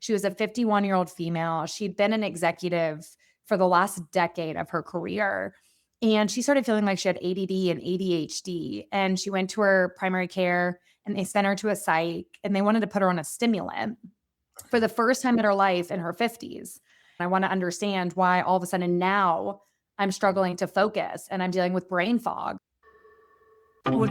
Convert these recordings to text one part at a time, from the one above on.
She was a 51-year-old female. She'd been an executive for the last decade of her career. And she started feeling like she had ADD and ADHD. And she went to her primary care and they sent her to a psych and they wanted to put her on a stimulant for the first time in her life in her 50s. I want to understand why all of a sudden now I'm struggling to focus and I'm dealing with brain fog. All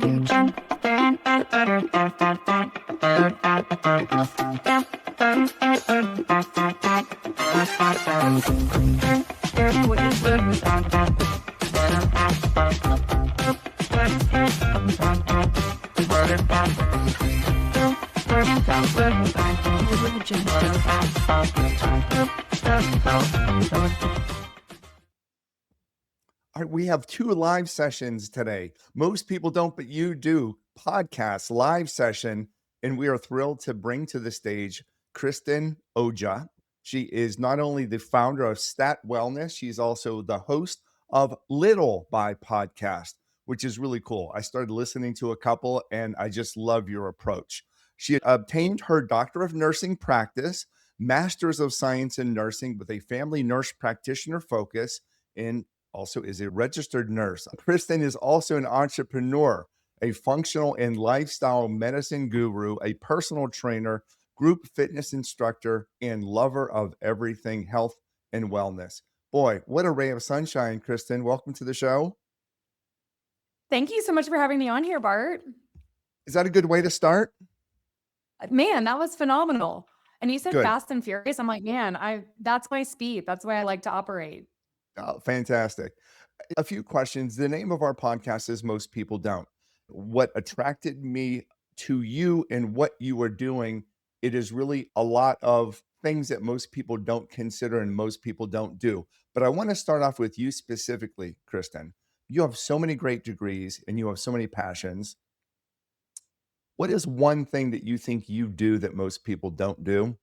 right, we have 2 live sessions today. Most people don't, but you do. Podcast live session, and we are thrilled to bring to the stage Kristin Oja. She is not only the founder of Stat Wellness, she's also the host of Little by Podcast, which is really cool. I started listening to a couple, and I just love your approach. She obtained her Doctor of Nursing practice, Master's of Science in Nursing with a family nurse practitioner focus, and also is a registered nurse. Kristin is also an entrepreneur, a functional and lifestyle medicine guru, a personal trainer, group fitness instructor, and lover of everything health and wellness. Boy, what a ray of sunshine, Kristin. Welcome to the show. Thank you so much for having me on here, Bart. Is that a good way to start? Man, that was phenomenal. And you said Good. fast and furious. I'm like, man, that's my speed. That's the way I like to operate. Oh, fantastic. A few questions. The name of our podcast is Most People Don't. What attracted me to you and what you were doing, it is really a lot of things that most people don't consider and most people don't do. But I want to start off with you specifically, Kristin. You have so many great degrees and you have so many passions. What is one thing that you think you do that most people don't do?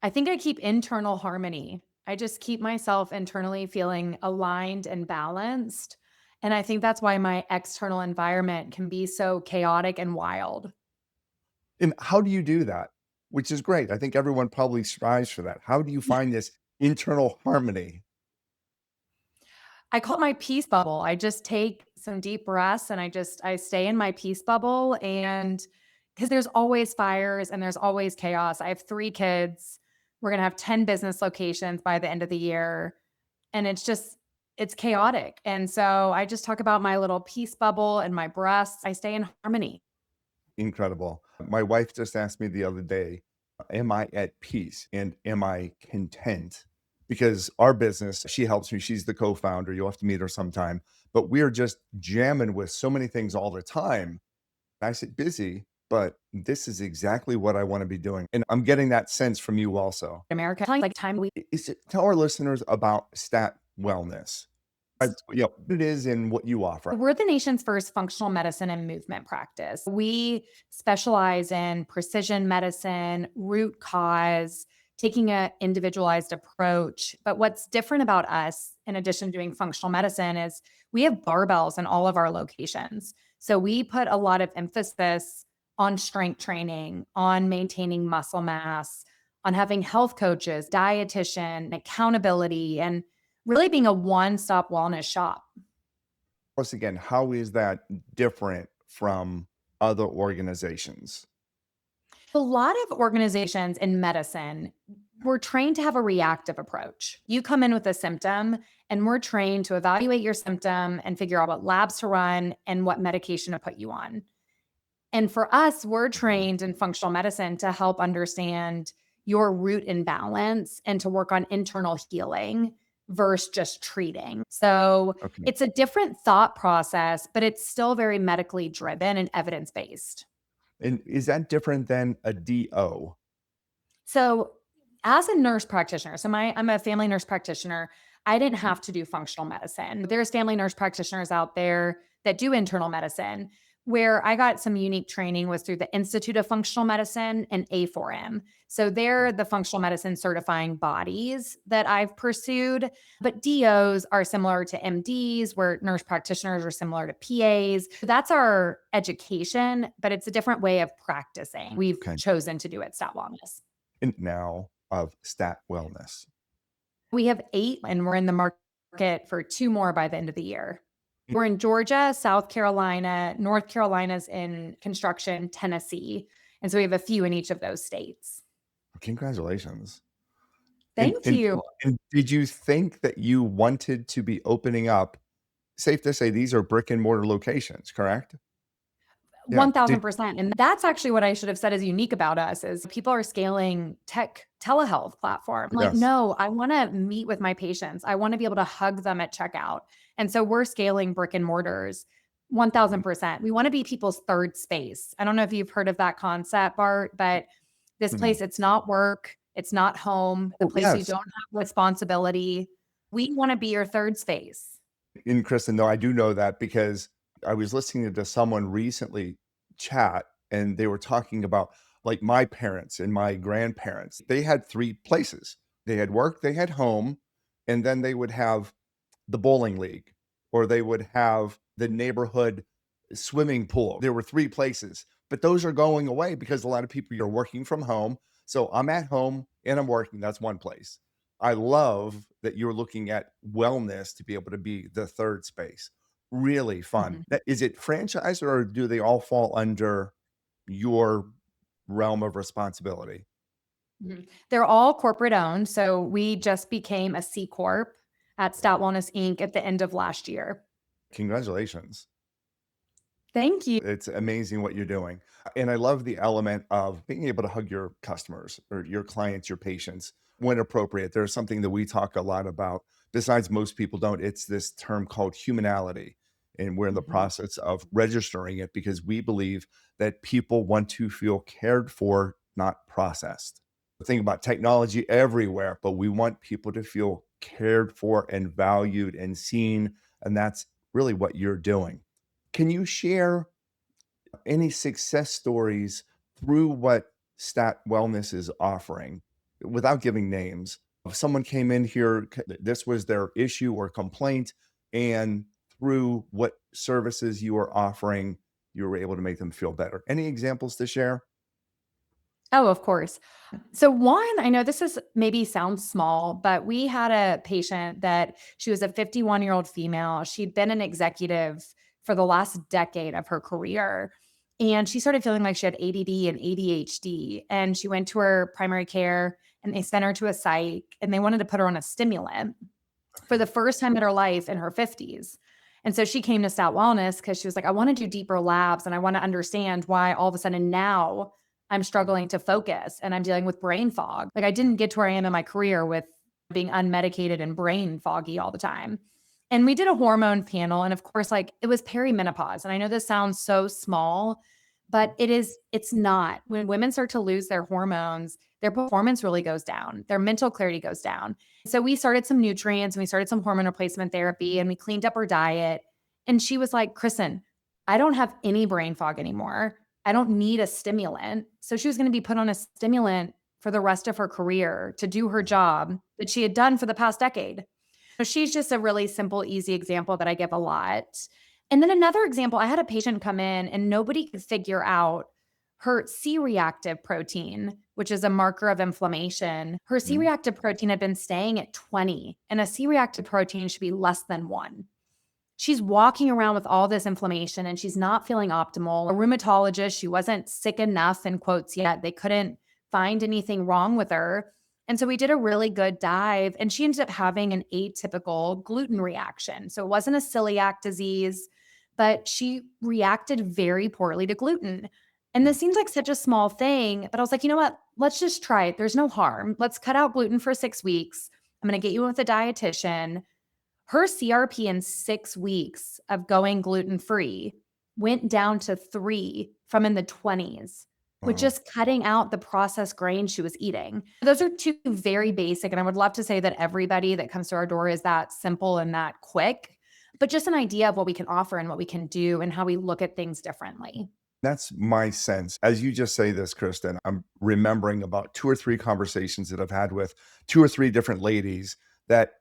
I think I keep internal harmony. I just keep myself internally feeling aligned and balanced. And I think that's why my external environment can be so chaotic and wild. And how do you do that? Which is great. I think everyone probably strives for that. How do you find this internal harmony? I call it my peace bubble. I just take some deep breaths and I stay in my peace bubble, and because there's always fires and there's always chaos. I have 3 kids. We're going to have 10 business locations by the end of the year, and it's chaotic. And so I just talk about my little peace bubble and my breaths. I stay in harmony. Incredible. My wife just asked me the other day, am I at peace and am I content? Because our business, she helps me. She's the co-founder. You'll have to meet her sometime. But we are just jamming with so many things all the time. I said, busy, but this is exactly what I want to be doing. And I'm getting that sense from you also. America, like time we Tell our listeners about Stat Wellness. What it is and what you offer. We're the nation's first functional medicine and movement practice. We specialize in precision medicine, root cause, taking an individualized approach. But what's different about us, in addition to doing functional medicine, is we have barbells in all of our locations. So we put a lot of emphasis on strength training, on maintaining muscle mass, on having health coaches, dietitian, accountability, and really being a one-stop wellness shop. Once again, how is that different from other organizations? A lot of organizations in medicine, we're trained to have a reactive approach. You come in with a symptom, and we're trained to evaluate your symptom and figure out what labs to run and what medication to put you on. And for us, we're trained in functional medicine to help understand your root imbalance and to work on internal healing versus just treating. So Okay. it's a different thought process, but it's still very medically driven and evidence-based. And is that different than a DO? So as a nurse practitioner, I'm a family nurse practitioner. I didn't have to do functional medicine. There's family nurse practitioners out there that do internal medicine. Where I got some unique training was through the Institute of Functional Medicine and A4M. So they're the functional medicine certifying bodies that I've pursued. But DOs are similar to MDs, where nurse practitioners are similar to PAs. That's our education, but it's a different way of practicing. We've Okay. chosen to do it Stat Wellness. and now of Stat Wellness? We have 8 and we're in the market for 2 more by the end of the year. We're in Georgia, South Carolina, North Carolina's in construction, Tennessee, and so we have a few in each of those states. Congratulations. And Thank and you. and did you think that you wanted to be opening up, safe to say these are brick and mortar locations, correct? Yeah. Did 1000%. And that's actually what I should have said is unique about us is people are scaling tech telehealth platform. Like, yes. no, I want to meet with my patients. I want to be able to hug them at checkout. And so we're scaling brick and mortars 1000%. We want to be people's third space. I don't know if you've heard of that concept, Bart, but this Mhm. place, it's not work, it's not home, the Oh, place you yes. don't have responsibility. We want to be your third space. And Kristen, no, I do know that because I was listening to someone recently chat and they were talking about like my parents and my grandparents. They had 3 places. They had work, they had home, and then they would have the bowling league, or they would have the neighborhood swimming pool. There were 3 places, but those are going away because a lot of people are working from home. So I'm at home and I'm working. That's one place. I love that you're looking at wellness to be able to be the third space. Really fun. Mhm. Is it franchised or do they all fall under your realm of responsibility? Mhm. They're all corporate owned. So we just became a C Corp at Stout Wellness Inc. at the end of last year. Congratulations. Thank you. It's amazing what you're doing. And I love the element of being able to hug your customers or your clients, your patients when appropriate. There's something that we talk a lot about, besides most people don't. It's this term called humanality. And we're in the Mhm. process of registering it because we believe that people want to feel cared for, not processed. Think about technology everywhere, but we want people to feel cared for and valued and seen. And that's really what you're doing. Can you share any success stories through what Stat Wellness is offering without giving names? If someone came in here, this was their issue or complaint, and through what services you are offering, you were able to make them feel better. Any examples to share? Oh, of course. So one, I know this is maybe sounds small, but we had a patient that she was a 51-year-old female. She'd been an executive for the last decade of her career. And she started feeling like she had ADD and ADHD. And she went to her primary care and they sent her to a psych and they wanted to put her on a stimulant for the first time in her life in her 50s. And so she came to Stout Wellness because she was like, I want to do deeper labs and I want to understand why all of a sudden now I'm struggling to focus and I'm dealing with brain fog. Like I didn't get to where I am in my career with being unmedicated and brain foggy all the time. And we did a hormone panel. And of course, like it was perimenopause. And I know this sounds so small, but it's not. When women start to lose their hormones, their performance really goes down, their mental clarity goes down. So we started some nutrients and we started some hormone replacement therapy and we cleaned up her diet. And she was like, Kristen, I don't have any brain fog anymore. I don't need a stimulant. So she was going to be put on a stimulant for the rest of her career to do her job that she had done for the past decade. So she's just a really simple, easy example that I give a lot. And then another example, I had a patient come in and nobody could figure out her C reactive protein, which is a marker of inflammation. Her C Mhm. reactive protein had been staying at 20, and a C reactive protein should be less than 1. She's walking around with all this inflammation and she's not feeling optimal. A rheumatologist, she wasn't sick enough in quotes yet. They couldn't find anything wrong with her. And so we did a really good dive and she ended up having an atypical gluten reaction. So it wasn't a celiac disease, but she reacted very poorly to gluten. And this seems like such a small thing, but I was like, you know what? Let's just try it. There's no harm. Let's cut out gluten for 6 weeks. I'm going to get you with a dietitian. Her CRP in 6 weeks of going gluten free went down to 3 from in the 20s with Wow. just cutting out the processed grain she was eating. Those are 2 very basic, and I would love to say that everybody that comes to our door is that simple and that quick, but just an idea of what we can offer and what we can do and how we look at things differently. That's my sense. As you just say this, Kristen, I'm remembering about 2 or 3 conversations that I've had with 2 or 3 different ladies that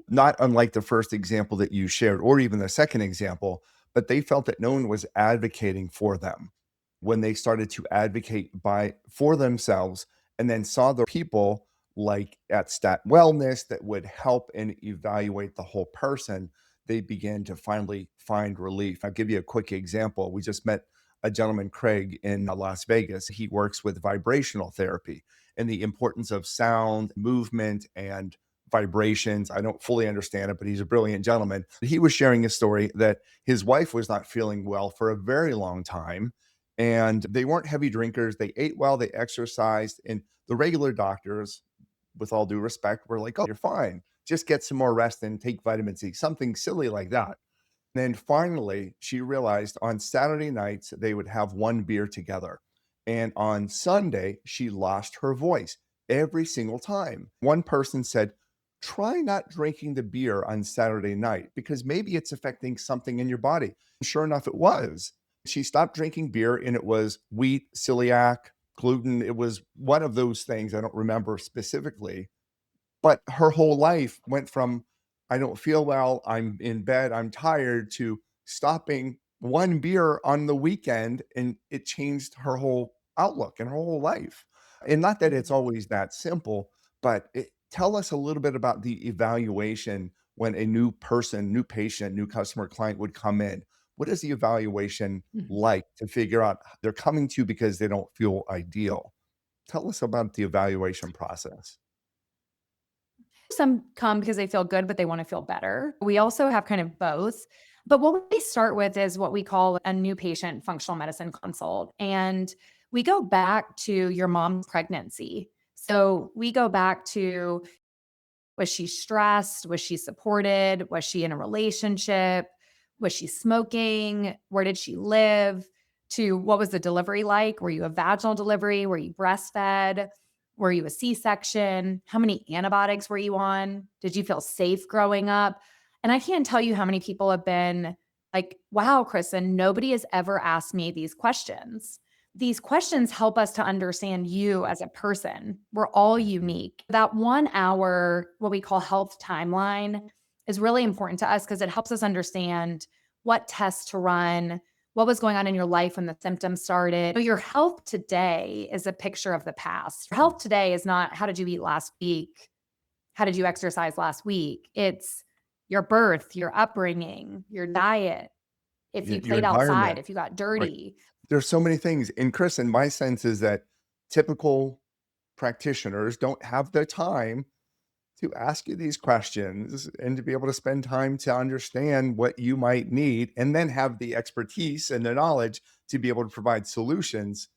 not unlike the first example that you shared or even the second example, but they felt that no one was advocating for them when they started to advocate by for themselves and then saw the people like at Stat Wellness that would help and evaluate the whole person. They began to finally find relief. I'll give you a quick example. We just met a gentleman, Craig, in Las Vegas. He works with vibrational therapy and the importance of sound, movement, and vibrations. I don't fully understand it, but he's a brilliant gentleman. He was sharing a story that his wife was not feeling well for a very long time. And they weren't heavy drinkers. They ate well, they exercised. And the regular doctors, with all due respect, were like, oh, you're fine. Just get some more rest and take vitamin C, something silly like that. Then finally, she realized on Saturday nights they would have one beer together. And on Sunday, she lost her voice every single time. One person said, try not drinking the beer on Saturday night because maybe it's affecting something in your body. Sure enough, it was. She stopped drinking beer and it was wheat, celiac, gluten. It was one of those things. I don't remember specifically, but her whole life went from, "I don't feel well, I'm in bed, I'm tired," to stopping one beer on the weekend, and it changed her whole outlook and her whole life. And not that it's Mhm. always that simple, but tell us a little bit about the evaluation when a new person, new patient, new customer, client would come in. What is the evaluation Mhm. like to figure out they're coming to you because they don't feel ideal? Tell us about the evaluation process. Some come because they feel good, but they wanna feel better. We also have kind of both. But what we start with is what we call a new patient functional medicine consult, and we go back to your mom's pregnancy. So, we go back to, was she stressed? Was she supported? Was she in a relationship? Was she smoking? Where did she live? To what was the delivery like? Were you a vaginal delivery? Were you breastfed? Were you a C section? How many antibiotics were you on? Did you feel safe growing up? And I can't tell you how many people have been like, wow, Kristen, nobody has ever asked me these questions. These questions help us to understand you as a person. We're all unique. That 1 hour, what we call health timeline, is really important to us because it helps us understand what tests to run, what was going on in your life when the symptoms started. So your health today is a picture of the past. Your health today is not how did you eat last week? How did you exercise last week? It's your birth, your upbringing, your diet, if you Your played outside, environment, if you got right? dirty. There's so many things. And Chris, in my sense is that typical practitioners don't have the time to ask you these questions and to be able to spend time to understand what you might need and then have the expertise and the knowledge to be able to provide solutions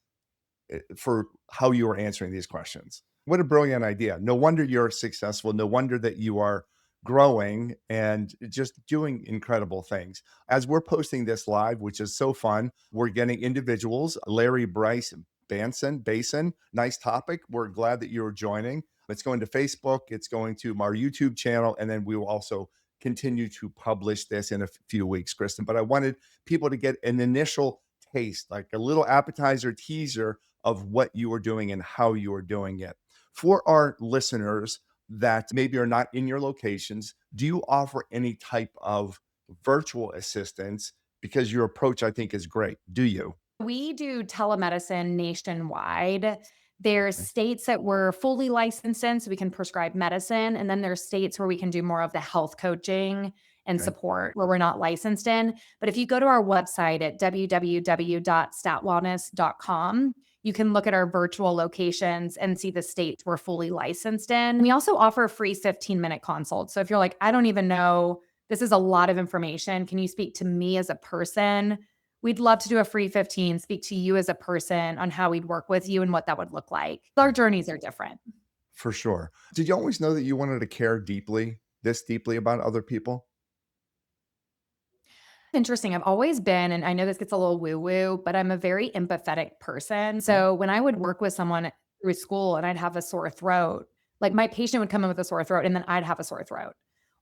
for how you are answering these questions. What a brilliant idea. No wonder you're successful. No wonder that you are growing and just doing incredible things. As we're posting this live, which is so fun, we're getting individuals, Larry, Bryce, Basin. Nice topic. We're glad that you're joining. It's going to Facebook, it's going to our YouTube channel, and then we will also continue to publish this in a few weeks, Kristen. But I wanted people to get an initial taste, like a little appetizer teaser of what you are doing and how you are doing it. For our listeners that maybe are not in your locations, do you offer any type of virtual assistance? Because your approach, I think, is great. Do you? We do telemedicine nationwide. There's Okay. states that we're fully licensed in, so we can prescribe medicine, and then there's states where we can do more of the health coaching and Okay. support where we're not licensed in. But if you go to our website at www.statwellness.com, you can look at our virtual locations and see the states we're fully licensed in. We also offer free 15-minute consults. So if you're like, I don't even know, this is a lot of information. Can you speak to me as a person? We'd love to do a free 15, speak to you as a person on how we'd work with you and what that would look like. Our journeys are different. For sure. Did you always know that you wanted to care deeply, this deeply about other people? Interesting. I've always been, and I know this gets a little woo woo, but I'm a very empathetic person. Mhm. So when I would work with someone through school and I'd have a sore throat, like my patient would come in with a sore throat and then I'd have a sore throat.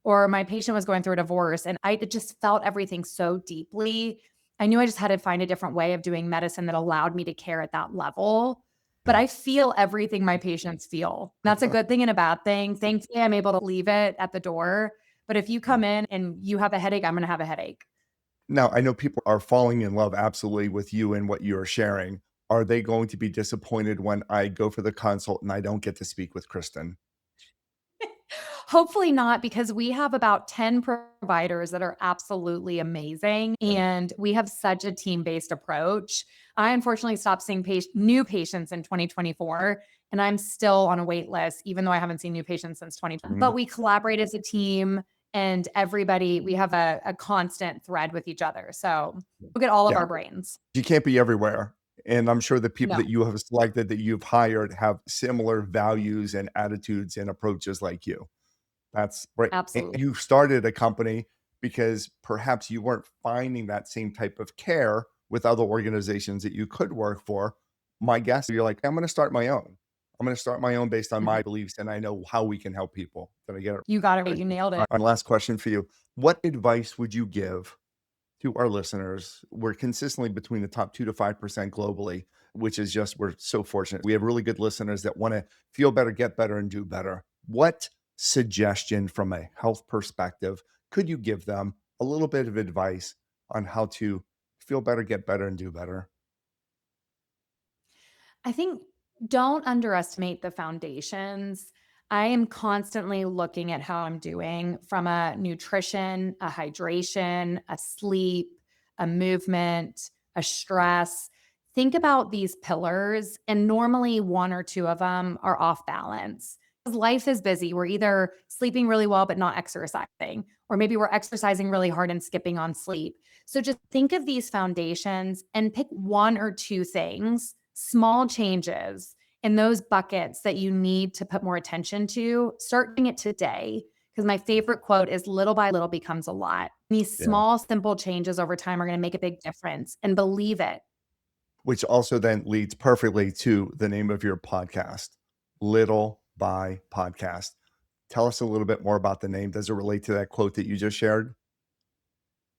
Or my patient was going through a divorce and I just felt everything so deeply. I knew I just had to find a different way of doing medicine that allowed me to care at that level. But Yeah. I feel everything my patients feel. That's a good thing and a bad thing. Thankfully, I'm able to leave it at the door. But if you come in and you have a headache, I'm going to have a headache. Now, I know people are falling in love absolutely with you and what you're sharing. are they going to be disappointed when I go for the consult and I don't get to speak with Kristin? Hopefully not, because we have about 10 providers that are absolutely amazing, and we have such a team-based approach. I unfortunately stopped seeing new patients in 2024, and I'm still on a wait list, even though I haven't seen new patients since 2020. Mhm. But we collaborate as a team, and we have a constant thread with each other. So we get all of Yeah, our brains. you can't be everywhere, and I'm sure the people that No, you have selected, that you've hired, have similar values and attitudes and approaches like you. That's right. And absolutely. you started a company because perhaps you weren't finding that same type of care with other organizations that you could work for. My guess, you're like, I'm going to start my own. I'm going to start my own based on Mhm. my beliefs, and I know how we can help people. Did I get it You got it right. right? You nailed All it. right, last question for you. What advice would you give to our listeners? We're consistently between the top 2 to 5% globally, which is just, we're so fortunate. We have really good listeners that want to feel better, get better, and do better. What suggestion from a health perspective could you give them, a little bit of advice on how to feel better, get better, and do better? I think don't underestimate the foundations. I am constantly looking at how I'm doing from a nutrition, a hydration, a sleep, a movement, a stress. Think about these pillars, and normally one or two of them are off balance. Because life is busy. We're either sleeping really well, but not exercising, or maybe we're exercising really hard and skipping on sleep. So just think of these foundations and pick one or two things, small changes in those buckets that you need to put more attention to. Start doing it today. Because my favorite quote is little by little becomes a lot. These Yeah. small, simple changes over time are going to make a big difference, and believe it. Which also then leads perfectly to the name of your podcast, Little by Podcast. Tell us a little bit more about the name. Does it relate to that quote that you just shared?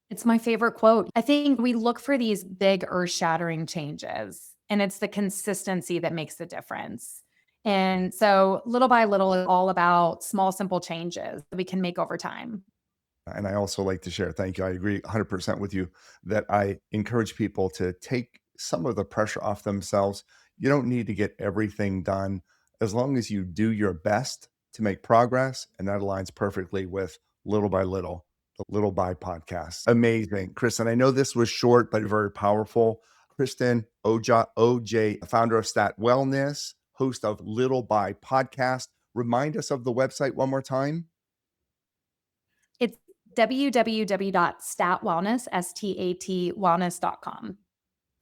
It's my favorite quote. I think we look for these big earth shattering changes, and it's the consistency that makes the difference. And so, little by little, is all about small, simple changes that we can make over time. And I also like to share, thank you. I agree 100% with you that I encourage people to take some of the pressure off themselves. You don't need to get everything done as long as you do your best to make progress. And that aligns perfectly with Little by Little, the Little by podcast. Amazing. Kristen, I know this was short, but very powerful. Kristin OJ, founder of Stat Wellness, host of Little by Podcast. Remind us of the website one more time. It's www.statwellness, statwellness.com.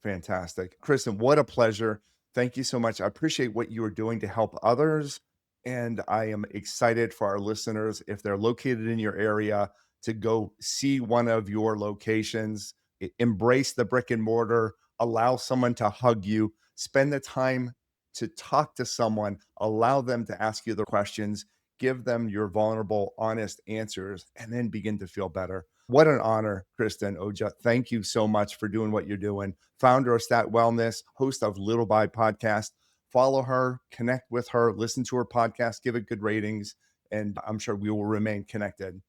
Fantastic. Kristen, what a pleasure. Thank you so much. I appreciate what you are doing to help others. And I am excited for our listeners, if they're located in your area, to go see one of your locations. Embrace the brick and mortar, allow someone to hug you, spend the time to talk to someone, allow them to ask you the questions, give them your vulnerable, honest answers, and then begin to feel better. What an honor, Kristin Oja. Thank you so much for doing what you're doing. Founder of Stat Wellness, host of Little by Podcast. Follow her, connect with her, listen to her podcast, give it good ratings, and I'm sure we will remain connected.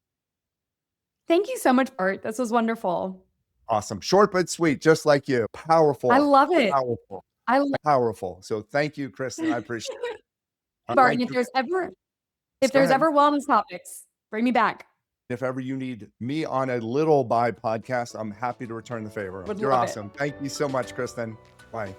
Thank you so much, Bart. This was wonderful. Awesome. Short but sweet, just like you. I Powerful, love it. powerful, I love powerful. So thank you, Kristin. I appreciate it. Bart. And Thank you. if Go there's ahead. ever wellness topics, bring me back. If ever you need me on a Little by podcast, I'm happy to return the favor. Would You're love it. awesome. Thank you so much, Kristin. Bye.